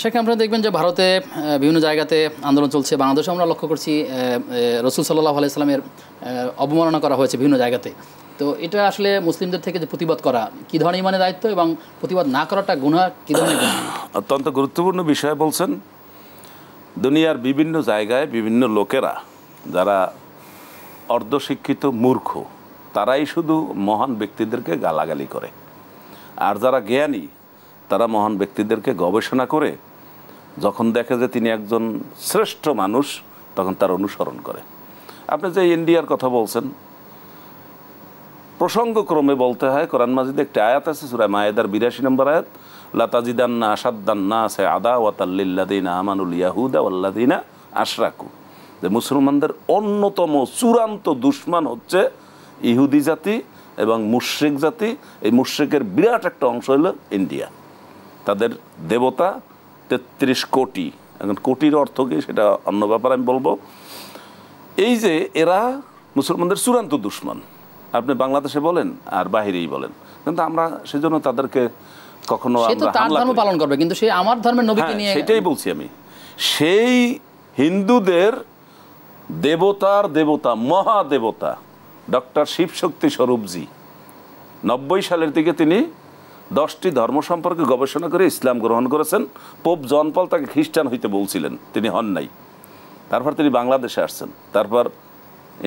সেখানে আপনারা দেখবেন যে ভারতে বিভিন্ন জায়গাতে আন্দোলন চলছে, বাংলাদেশে আমরা লক্ষ্য করছি রসুল সাল্লাল্লাহু আলাইহি সাল্লামের অবমাননা করা হয়েছে বিভিন্ন জায়গাতে। তো এটা আসলে মুসলিমদের থেকে যে প্রতিবাদ করা কী ধরনের ইমানের দায়িত্ব এবং প্রতিবাদ না করাটা গুনাহ কী ধরনের গুনাহ? অত্যন্ত গুরুত্বপূর্ণ বিষয় বলছেন। দুনিয়ার বিভিন্ন জায়গায় বিভিন্ন লোকেরা যারা অর্ধশিক্ষিত মূর্খ তারাই শুধু মহান ব্যক্তিদেরকে গালাগালি করে, আর যারা জ্ঞানী তারা মহান ব্যক্তিদেরকে গবেষণা করে যখন দেখে যে তিনি একজন শ্রেষ্ঠ মানুষ তখন তার অনুসরণ করে। আপনি যে ইন্ডিয়ার কথা বলছেন, প্রসঙ্গক্রমে বলতে হয় কোরআন মাজিদে একটি আয়াত আছে সূরা মায়েদার ৮২ নম্বর আয়াত, লাতাজিদান্না আশাদ্দান্নাসি আদাওয়াতাল লিল্লাযিনা আমানুল ইয়াহুদা ওয়াল্লাযিনা আশরাকু, যে মুসলমানদের অন্যতম চূড়ান্ত দুশমন হচ্ছে ইহুদি জাতি এবং মুশরিক জাতি। এই মুশরিকের বিরাট একটা অংশ হলো ইন্ডিয়া। তাদের দেবতা ৩৩ কোটি। এখন কোটির অর্থ কি সেটা অন্য ব্যাপার, আমি বলবো। এই যে এরা মুসলমানদের চূড়ান্ত দুশমন, আপনি বাংলাদেশে বলেন আর বাহিরেই বলেন, কিন্তু আমরা সেজন্য তাদেরকে কখনো পালন করবে, কিন্তু সে আমার ধর্মের নবীকে নিয়ে, সেটাই বলছি আমি। সেই হিন্দুদের দেবতার দেবতা মহাদেবতা ডক্টর শিবশক্তি স্বরূপজি ৯০ সালের দিকে তিনি 10টি ধর্ম সম্পর্কে গবেষণা করে ইসলাম গ্রহণ করেছেন। পোপ জন পল তাকে খ্রিস্টান হইতে বলছিলেন, তিনি হন নাই। তারপর তিনি বাংলাদেশে আসছেন, তারপর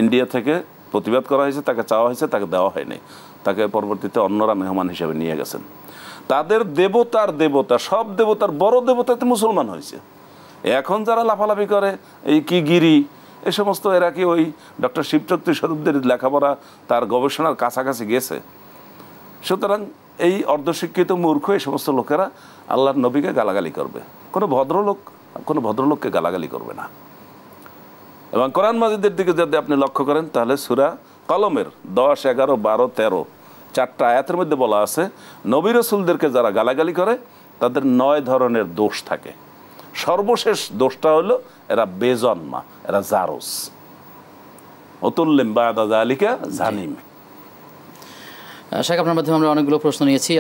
ইন্ডিয়া থেকে প্রতিবাদ করা হয়েছে, তাকে চাওয়া হয়েছে, তাকে দেওয়া হয়নি। তাকে পরবর্তীতে অন্যরা মেহমান হিসেবে নিয়ে গেছেন। তাদের দেবতার দেবতা, সব দেবতার বড় দেবতাতে মুসলমান হয়েছে। এখন যারা লাফালাফি করে এই কি গিরি এ সমস্ত, এরা কি ওই ডক্টর শিবশক্তি স্বরূপদের লেখাপড়া তার গবেষণার কাছাকাছি গেছে? সুতরাং এই অর্ধশিক্ষিত মূর্খ এই সমস্ত লোকেরা আল্লাহর নবীকে গালাগালি করবে, কোনো ভদ্রলোককে গালাগালি করবে না। এবং কোরআন মাজিদের দিকে যদি আপনি লক্ষ্য করেন তাহলে সূরা কলমের 10, 11, 12, 13 4টা আয়াতের মধ্যে বলা আছে নবী রাসূলদেরকে যারা গালাগালি করে তাদের 9 ধরনের দোষ থাকে। সর্বশেষ দোষটা হলো এরা বেজন্মা, এরা জারস, অতুল্লিম বাদা যালিকা জানিম। শেখ, আপনার মাধ্যমে আমরা অনেকগুলো প্রশ্ন নিয়েছি।